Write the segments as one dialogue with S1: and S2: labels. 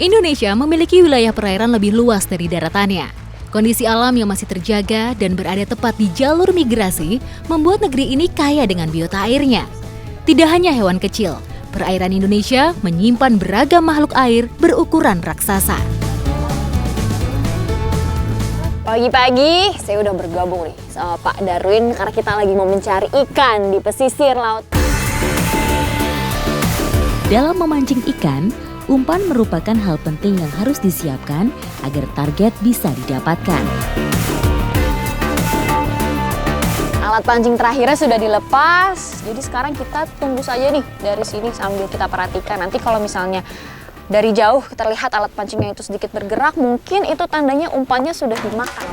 S1: Indonesia memiliki wilayah perairan lebih luas dari daratannya. Kondisi alam yang masih terjaga dan berada tepat di jalur migrasi membuat negeri ini kaya dengan biota airnya. Tidak hanya hewan kecil, perairan Indonesia menyimpan beragam makhluk air berukuran raksasa.
S2: Pagi-pagi saya udah bergabung nih sama Pak Darwin karena kita lagi mau mencari ikan di pesisir laut.
S1: Dalam memancing ikan, umpan merupakan hal penting yang harus disiapkan agar target bisa didapatkan.
S2: Alat pancing terakhirnya sudah dilepas, jadi sekarang kita tunggu saja nih dari sini sambil kita perhatikan. Nanti kalau misalnya dari jauh terlihat alat pancingnya itu sedikit bergerak, mungkin itu tandanya umpannya sudah dimakan.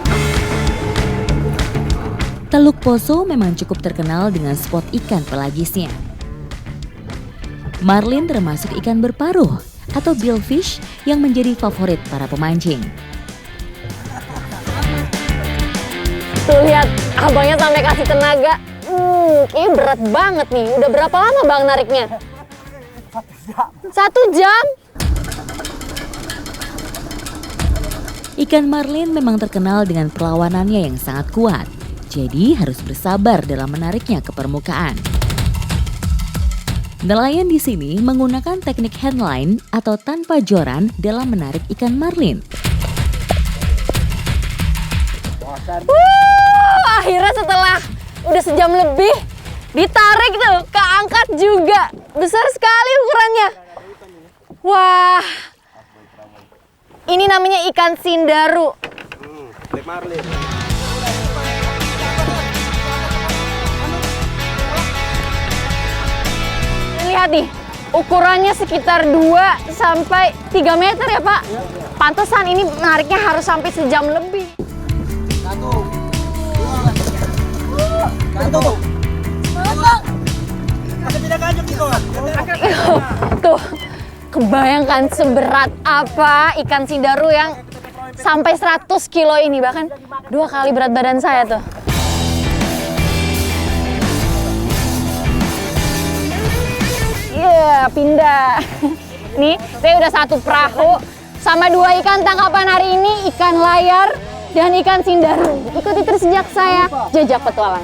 S1: Teluk Poso memang cukup terkenal dengan spot ikan pelagisnya. Marlin termasuk ikan berparuh atau billfish yang menjadi favorit para pemancing.
S2: Tuh lihat, abangnya sampai kasih tenaga. Kayaknya berat banget nih. Udah berapa lama bang nariknya? 1 jam?
S1: Ikan marlin memang terkenal dengan perlawanannya yang sangat kuat. Jadi harus bersabar dalam menariknya ke permukaan. Nelayan di sini menggunakan teknik handline atau tanpa joran dalam menarik ikan marlin.
S2: Akhirnya setelah udah sejam lebih ditarik tuh, keangkat juga. Besar sekali ukurannya. Wah, ini namanya ikan sindaru.
S3: Marlin.
S2: Lihat nih, ukurannya sekitar 2 sampai 3 meter ya Pak. Pantesan ini menariknya harus sampai sejam lebih. Tuh, kebayangkan seberat apa ikan sindaru yang sampai 100 kilo ini, bahkan 2 kali berat badan saya tuh. Pindah. Nih, saya udah 1 perahu sama 2 ikan tangkapan hari ini, ikan layar dan ikan sindaru. Ikuti terus jejak saya, Jejak Petualang.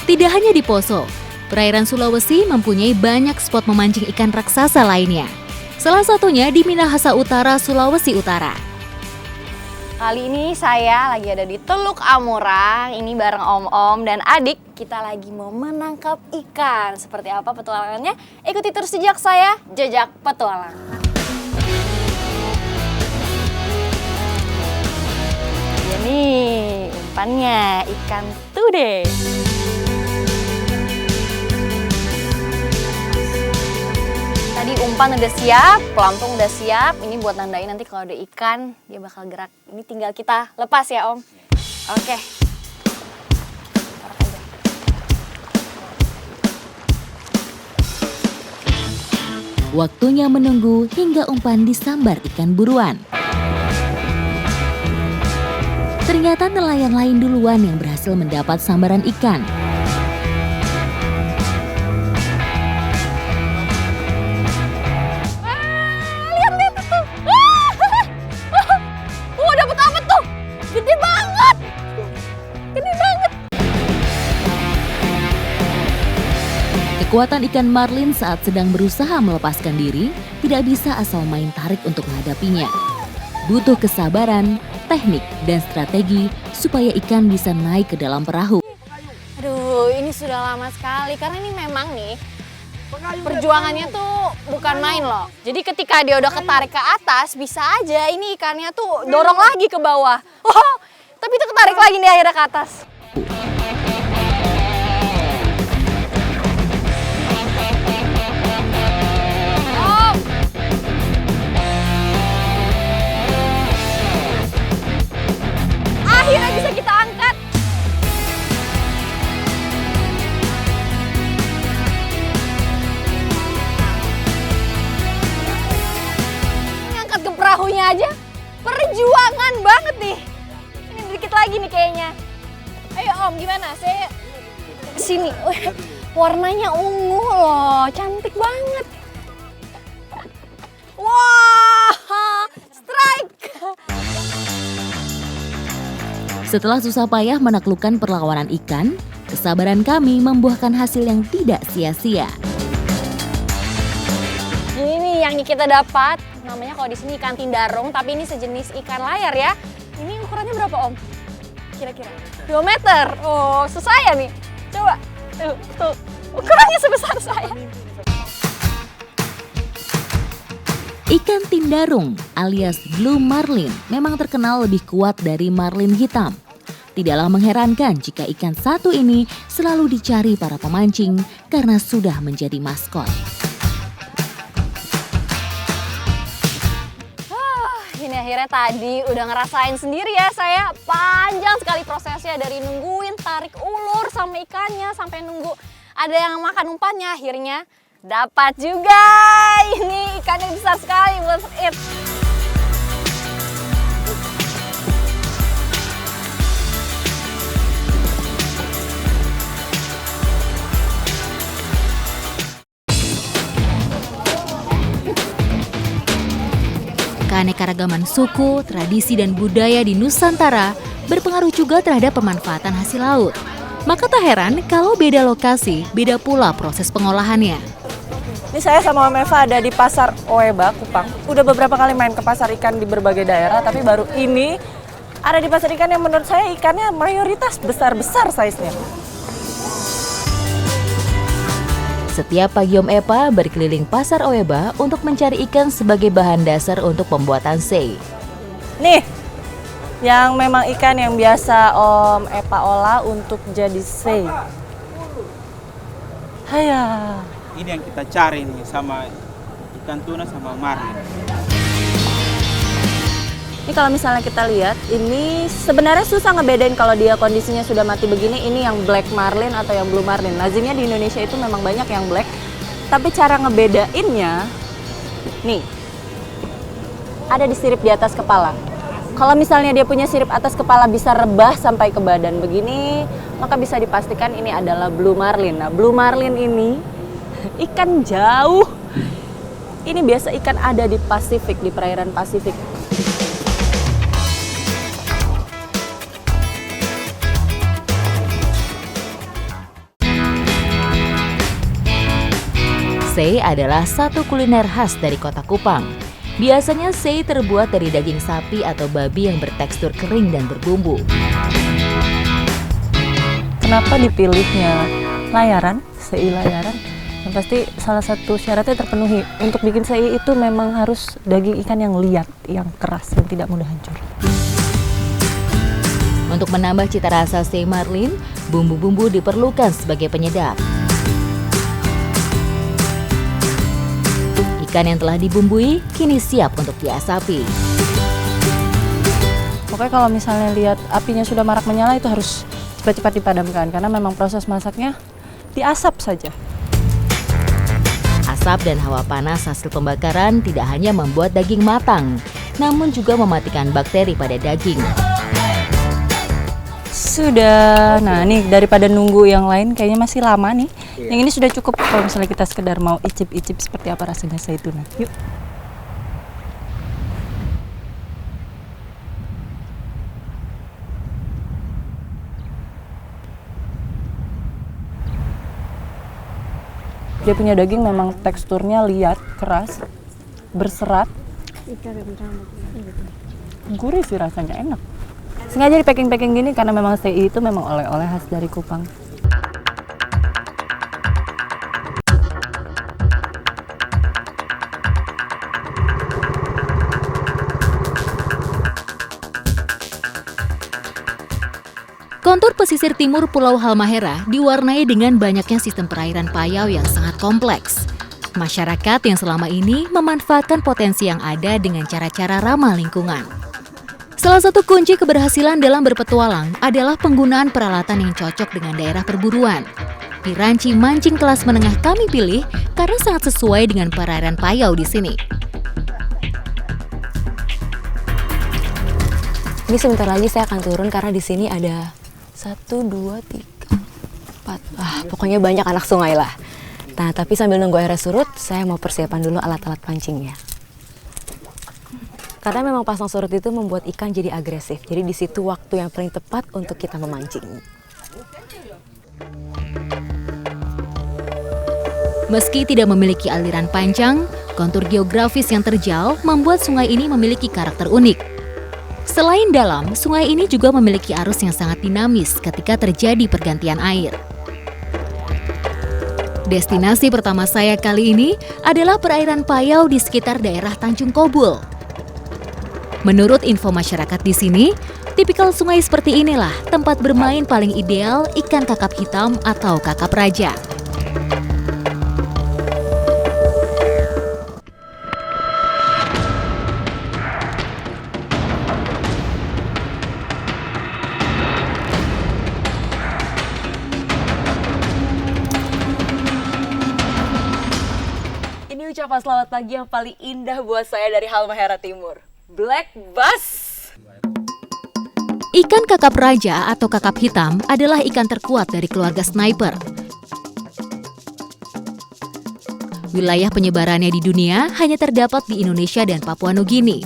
S1: Tidak hanya di Poso, perairan Sulawesi mempunyai banyak spot memancing ikan raksasa lainnya. Salah satunya di Minahasa Utara, Sulawesi Utara.
S2: Kali ini saya lagi ada di Teluk Amurang, ini bareng om-om dan adik. Kita lagi mau menangkap ikan. Seperti apa petualangannya? Ikuti terus jejak saya, Jejak Petualang. Ini umpannya, ikan tude. Tadi umpan udah siap, pelampung udah siap. Ini buat nandain nanti kalau ada ikan, dia bakal gerak. Ini tinggal kita lepas ya Om. Oke.
S1: Waktunya menunggu hingga umpan disambar ikan buruan. Ternyata nelayan lain duluan yang berhasil mendapat sambaran ikan. Kekuatan ikan marlin saat sedang berusaha melepaskan diri tidak bisa asal main tarik untuk menghadapinya. Butuh kesabaran, teknik, dan strategi supaya ikan bisa naik ke dalam perahu.
S2: Aduh, ini sudah lama sekali karena ini memang nih perjuangannya tuh bukan main loh. Jadi ketika dia udah ketarik ke atas, bisa aja ini ikannya tuh dorong lagi ke bawah. Oh, tapi itu ketarik lagi nih akhirnya ke atas. Akhirnya bisa kita angkat. Ngangkat ke perahunya aja perjuangan banget nih. Ini dikit lagi nih kayaknya. Ayo Om, gimana? Saya sini. Warnanya ungu loh, cantik banget. Wah, strike.
S1: Setelah susah payah menaklukkan perlawanan ikan, kesabaran kami membuahkan hasil yang tidak sia-sia.
S2: Ini nih yang kita dapat, namanya kalau di sini ikan tindarung, tapi ini sejenis ikan layar ya. Ini ukurannya berapa Om? Kira-kira 2 meter. Oh, susah nih. Coba, tuh, ukurannya sebesar saya.
S1: Ikan tindarung alias blue marlin memang terkenal lebih kuat dari marlin hitam. Tidaklah mengherankan jika ikan satu ini selalu dicari para pemancing karena sudah menjadi maskot.
S2: Ini akhirnya tadi udah ngerasain sendiri ya saya, panjang sekali prosesnya dari nungguin tarik ulur sama ikannya sampai nunggu ada yang makan umpannya, akhirnya dapat juga. Ini ikannya besar sekali, bukan it.
S1: Keanekaragaman suku, tradisi, dan budaya di Nusantara berpengaruh juga terhadap pemanfaatan hasil laut. Maka tak heran kalau beda lokasi, beda pula proses pengolahannya.
S4: Ini saya sama Om Eva ada di Pasar Oeba, Kupang. Udah beberapa kali main ke pasar ikan di berbagai daerah, tapi baru ini ada di pasar ikan yang menurut saya ikannya mayoritas besar-besar size-nya.
S1: Setiap pagi Om Eva berkeliling Pasar Oeba untuk mencari ikan sebagai bahan dasar untuk pembuatan sei.
S4: Nih, yang memang ikan yang biasa Om Eva olah untuk jadi sei. Haya.
S3: Ini yang kita cari nih sama ikan tuna sama marlin.
S4: Ini kalau misalnya kita lihat, ini sebenarnya susah ngebedain kalau dia kondisinya sudah mati begini, ini yang black marlin atau yang blue marlin. Lazimnya di Indonesia itu memang banyak yang black, tapi cara ngebedainnya, nih, ada di sirip di atas kepala. Kalau misalnya dia punya sirip atas kepala bisa rebah sampai ke badan begini, maka bisa dipastikan ini adalah blue marlin. Nah, blue marlin ini ikan jauh. Ini biasa ikan ada di Pasifik, di perairan Pasifik.
S1: Sei adalah satu kuliner khas dari kota Kupang. Biasanya sei terbuat dari daging sapi atau babi yang bertekstur kering dan berbumbu.
S4: Kenapa dipilihnya layaran, sei layaran? Yang pasti salah satu syaratnya terpenuhi. Untuk bikin sei itu memang harus daging ikan yang liat, yang keras, yang tidak mudah hancur.
S1: Untuk menambah cita rasa sei marlin, bumbu-bumbu diperlukan sebagai penyedap. Ikan yang telah dibumbui kini siap untuk diasapi.
S4: Pokoknya kalau misalnya lihat apinya sudah marak menyala itu harus cepat-cepat dipadamkan karena memang proses masaknya diasap saja.
S1: Asap dan hawa panas hasil pembakaran tidak hanya membuat daging matang, namun juga mematikan bakteri pada daging.
S4: Sudah, nah nih daripada nunggu yang lain kayaknya masih lama nih. Yang ini sudah cukup kalau misalnya kita sekedar mau icip-icip seperti apa rasanya sei tuna. Yuk. Dia punya daging memang teksturnya liat, keras, berserat. Gurih sih rasanya, enak. Sengaja di packing-packing gini karena memang sei itu memang oleh-oleh khas dari Kupang.
S1: Kontur pesisir timur Pulau Halmahera diwarnai dengan banyaknya sistem perairan payau yang sangat kompleks. Masyarakat yang selama ini memanfaatkan potensi yang ada dengan cara-cara ramah lingkungan. Salah satu kunci keberhasilan dalam berpetualang adalah penggunaan peralatan yang cocok dengan daerah perburuan. Piranci mancing kelas menengah kami pilih karena sangat sesuai dengan perairan payau di sini.
S5: Ini sebentar lagi saya akan turun karena di sini ada 1, 2, 3, 4. Pokoknya banyak anak sungai lah. Nah, tapi sambil nunggu airnya surut, saya mau persiapan dulu alat-alat pancingnya. Karena memang pasang surut itu membuat ikan jadi agresif. Jadi di situ waktu yang paling tepat untuk kita memancing.
S1: Meski tidak memiliki aliran panjang, kontur geografis yang terjal membuat sungai ini memiliki karakter unik. Selain dalam, sungai ini juga memiliki arus yang sangat dinamis ketika terjadi pergantian air. Destinasi pertama saya kali ini adalah perairan Payau di sekitar daerah Tanjung Kobul. Menurut info masyarakat di sini, tipikal sungai seperti inilah tempat bermain paling ideal ikan kakap hitam atau kakap raja.
S5: Ini ucapan selamat pagi yang paling indah buat saya dari Halmahera Timur. Black bass.
S1: Ikan kakap raja atau kakap hitam adalah ikan terkuat dari keluarga sniper. Wilayah penyebarannya di dunia hanya terdapat di Indonesia dan Papua Nugini.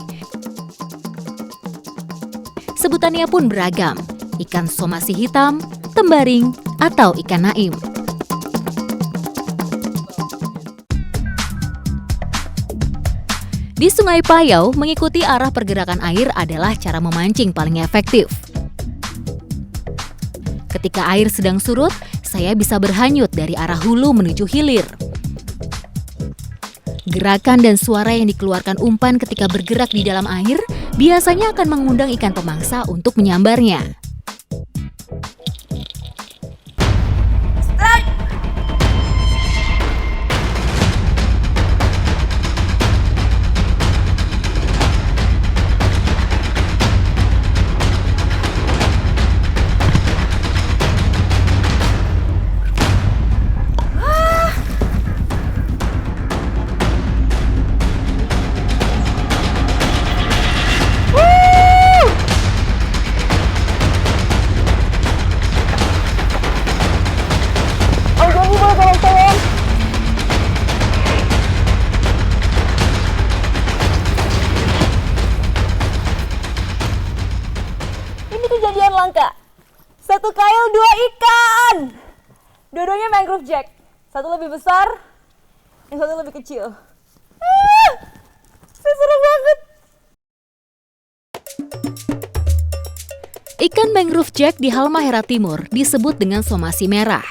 S1: Sebutannya pun beragam, ikan somasi hitam, tembaring, atau ikan naim. Di Sungai Payau, mengikuti arah pergerakan air adalah cara memancing paling efektif. Ketika air sedang surut, saya bisa berhanyut dari arah hulu menuju hilir. Gerakan dan suara yang dikeluarkan umpan ketika bergerak di dalam air biasanya akan mengundang ikan pemangsa untuk menyambarnya.
S5: Kejadian langka. 1 kail 2 ikan. Dua-duanya mangrove jack. Satu lebih besar, yang satu lebih kecil. Seru banget.
S1: Ikan mangrove jack di Halmahera Timur disebut dengan somasi merah.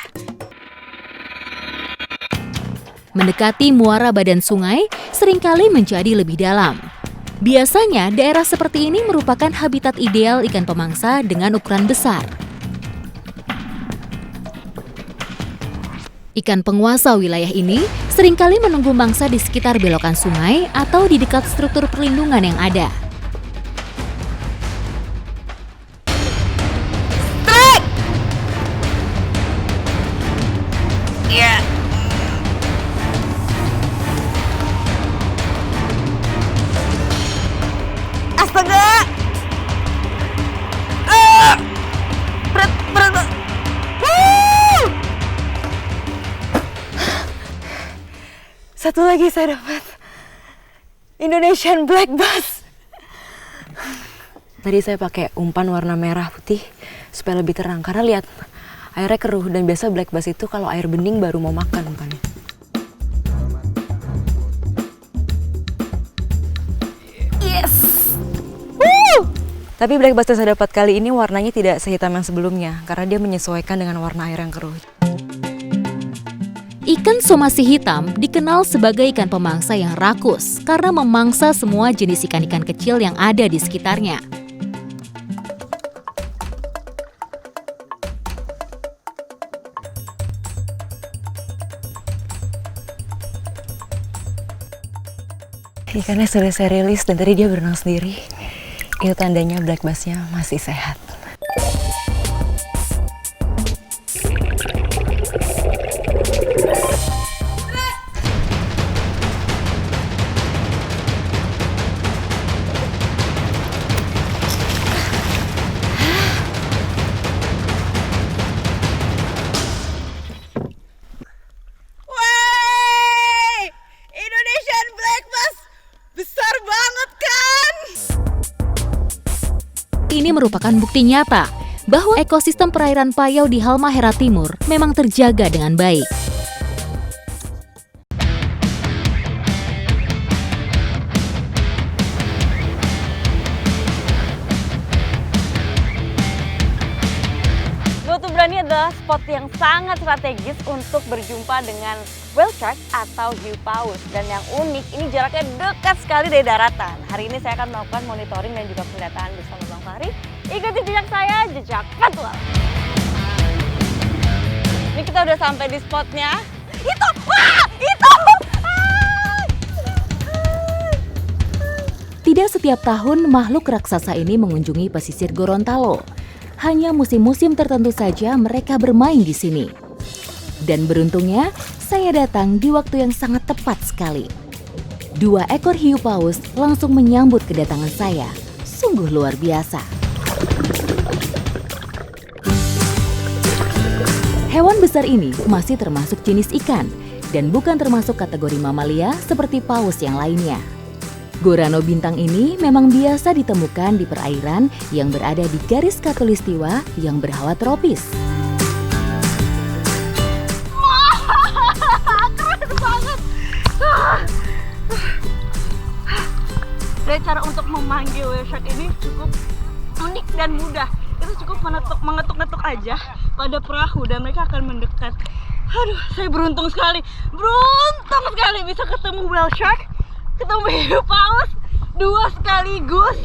S1: Mendekati muara badan sungai seringkali menjadi lebih dalam. Biasanya, daerah seperti ini merupakan habitat ideal ikan pemangsa dengan ukuran besar. Ikan penguasa wilayah ini seringkali menunggu mangsa di sekitar belokan sungai atau di dekat struktur perlindungan yang ada.
S5: Astaga! Berat. Satu lagi saya dapat. Indonesian black bass. Tadi saya pakai umpan warna merah putih supaya lebih terang. Karena lihat, airnya keruh dan biasa black bass itu kalau air bening baru mau makan umpannya. Tapi black bass yang saya dapat kali ini warnanya tidak sehitam yang sebelumnya karena dia menyesuaikan dengan warna air yang keruh.
S1: Ikan somasi hitam dikenal sebagai ikan pemangsa yang rakus karena memangsa semua jenis ikan-ikan kecil yang ada di sekitarnya.
S5: Ikannya sudah saya rilis dan tadi dia berenang sendiri. Itu tandanya black bass-nya masih sehat.
S1: Ini merupakan bukti nyata bahwa ekosistem perairan Payau di Halmahera Timur memang terjaga dengan baik.
S4: Goto Brani adalah spot yang sangat strategis untuk berjumpa dengan whale shark atau hiu paus. Dan yang unik, ini jaraknya dekat sekali dari daratan. Hari ini saya akan melakukan monitoring dan juga pendataan bersama Bang Fahri. Ikuti jejak saya, jejak Petualang. Ini kita udah sampai di spotnya. Itu! Wah! Itu!
S1: Tidak setiap tahun makhluk raksasa ini mengunjungi pesisir Gorontalo. Hanya musim-musim tertentu saja mereka bermain di sini. Dan beruntungnya, saya datang di waktu yang sangat tepat sekali. 2 ekor hiu paus langsung menyambut kedatangan saya. Sungguh luar biasa. Hewan besar ini masih termasuk jenis ikan dan bukan termasuk kategori mamalia seperti paus yang lainnya. Gorano bintang ini memang biasa ditemukan di perairan yang berada di garis khatulistiwa yang berhawa tropis.
S4: Keren banget! Dan cara untuk memanggil whale shark ini cukup unik dan mudah. Itu cukup mengetuk-ngetuk aja pada perahu dan mereka akan mendekat. Aduh, saya beruntung sekali bisa ketemu whale shark, ketemu hiu paus, 2 sekaligus.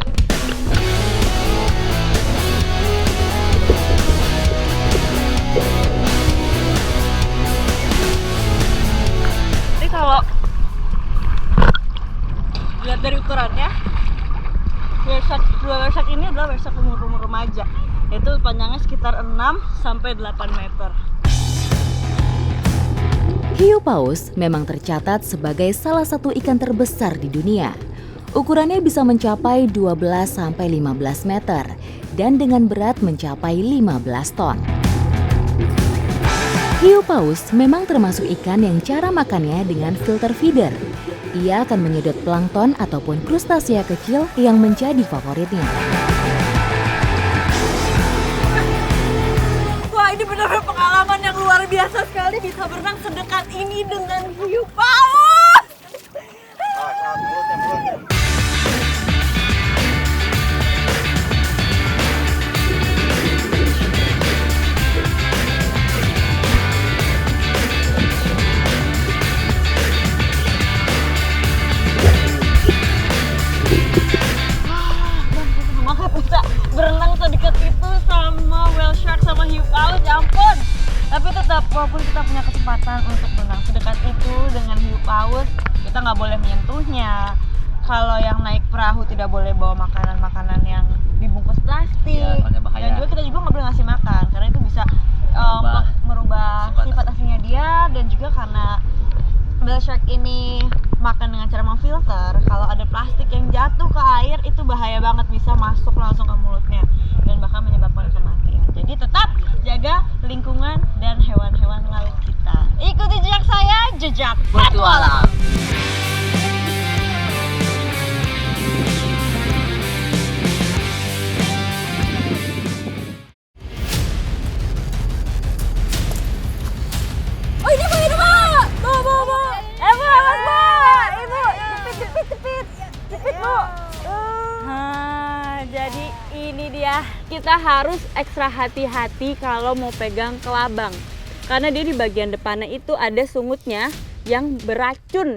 S4: Jadi kalau lihat dari ukurannya, whale shark ini adalah whale shark umur remaja. Itu panjangnya sekitar 6 sampai 8 meter.
S1: Hiu paus memang tercatat sebagai salah satu ikan terbesar di dunia. Ukurannya bisa mencapai 12-15 meter dan dengan berat mencapai 15 ton. Hiu paus memang termasuk ikan yang cara makannya dengan filter feeder. Ia akan menyedot plankton ataupun krustasea kecil yang menjadi favoritnya.
S4: Wah, ini benar-benar pengalaman yang luar biasa sekali bisa berenang sedekat ini dengan hiu paus. Semangat bisa berenang sedekat itu sama whale shark sama hiu paus, ya ampun. Tapi tetap walaupun kita punya kesempatan untuk berenang sedekat itu dengan hiu paus, kita nggak boleh menyentuhnya. Kalau yang naik perahu tidak boleh bawa makanan-makanan yang dibungkus plastik. Dan juga kita juga nggak boleh ngasih makan karena itu bisa merubah sifat aslinya dia. Dan juga karena whale shark ini makan dengan cara memfilter, kalau ada plastik yang jatuh ke air itu bahaya banget, bisa masuk langsung ke mulutnya dan bahkan menyebabkan kematian. Jadi tetap jaga lingkungan dan hewan-hewan laut kita. Ikuti jejak saya, jejak Petualang.
S5: Oh ini Bu, Bu! Bu!
S4: Jepit Bu. Jadi ini dia, kita harus ekstra hati-hati kalau mau pegang kelabang karena dia di bagian depannya itu ada sungutnya yang beracun.